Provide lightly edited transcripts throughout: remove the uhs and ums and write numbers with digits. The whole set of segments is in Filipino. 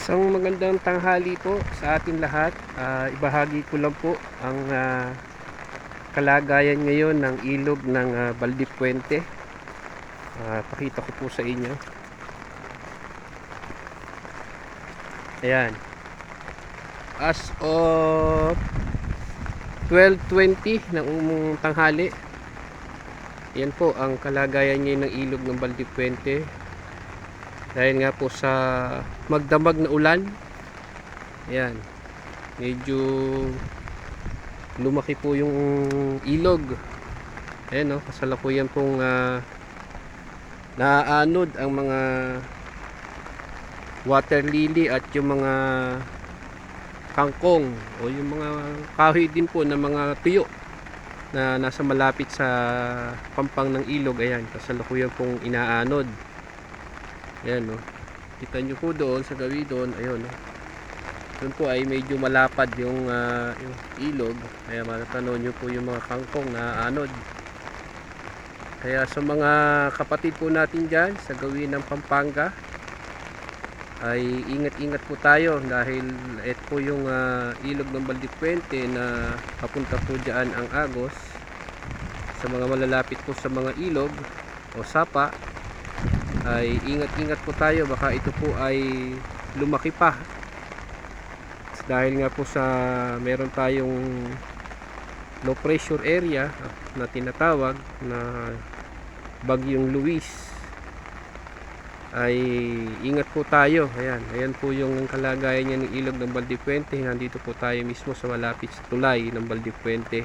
Isang magandang tanghali po sa ating lahat. Ibahagi ko lang po ang kalagayan ngayon ng ilog ng Baldipuente. Pakita ko po sa inyo. Ayan. As of 12:20 ng tanghali, yan po ang kalagayan ngayon ng ilog ng Baldipuente. Dahil nga po sa magdamag na ulan, ayan, medyo lumaki po yung ilog. Ayan, no, kasalukuyan pong naaanod ang mga water lily at yung mga kangkong o yung mga kahoy din po na mga tuyo na nasa malapit sa pampang ng ilog. Ayan, kasalukuyan pong inaanod. Ayan, no, kita nyo po doon sa gawi doon. Ayun, no, doon po ay medyo malapad yung ilog, kaya matatanaw nyo po yung mga kangkong na anod. Kaya sa mga kapatid po natin dyan sa gawi ng Pampanga, ay ingat-ingat po tayo dahil ito po yung ilog ng Baldipuente na papunta po dyan ang agos. Sa mga malalapit po sa mga ilog o sapa, ay ingat-ingat po tayo, baka ito po ay lumaki pa dahil nga po sa meron tayong low pressure area na tinatawag na bagyong Luis. Ay ingat po tayo. Ayan po yung kalagayan niya ng ilog ng Baldipuente. Nandito po tayo mismo sa malapit sa tulay ng Baldipuente.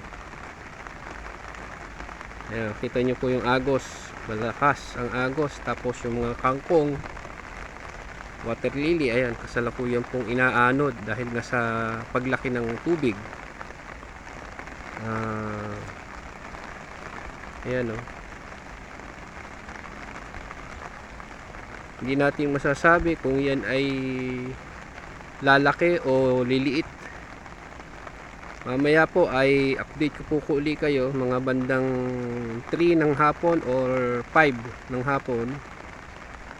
Ayan, kita nyo po yung agos, malakas ang agos, tapos yung mga kangkong, water lily, ayan, kasalukuyan pong inaanod dahil nga sa paglaki ng tubig. Ayan, no, hindi natin masasabi kung yan ay lalaki o liliit. Mamaya po ay update ko po uli kayo mga bandang 3 ng hapon or 5 ng hapon,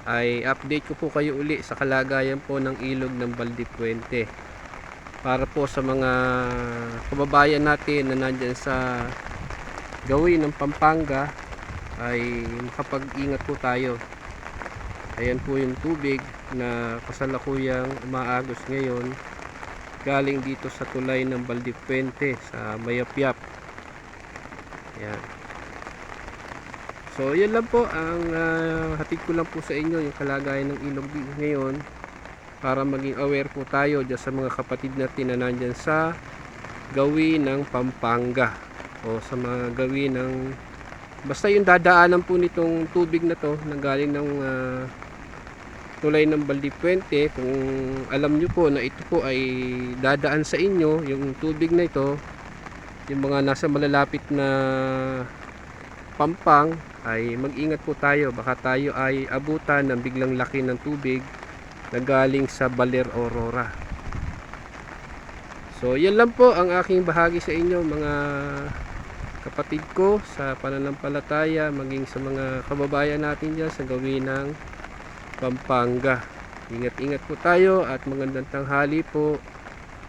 ay update ko po kayo uli sa kalagayan po ng ilog ng Baldipuente, para po sa mga kababayan natin na nandyan sa gawi ng Pampanga ay makapag-ingat po tayo. Ayan po yung tubig na kasalukuyang umaagos ngayon galing dito sa tulay ng Baldipuente sa Mayapyap. Ayan. So yan lang po ang hatid ko lang po sa inyo, yung kalagayan ng ilog ngayon, para maging aware po tayo dyan sa mga kapatid natin na nandyan sa gawi ng Pampanga o sa mga gawi ng basta yung dadaanan po nitong tubig na to na galing ng tulay ng Baldipuente. Kung alam nyo po na ito po ay dadaan sa inyo, yung tubig na ito, yung mga nasa malalapit na pampang, ay mag-ingat po tayo, baka tayo ay abutan ng biglang laki ng tubig na galing sa Baler Aurora. So yan lang po ang aking bahagi sa inyo mga kapatid ko sa pananampalataya, maging sa mga kababayan natin dyan sa gawin ng Pampanga. Ingat-ingat po tayo at magandang tanghali po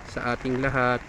sa ating lahat.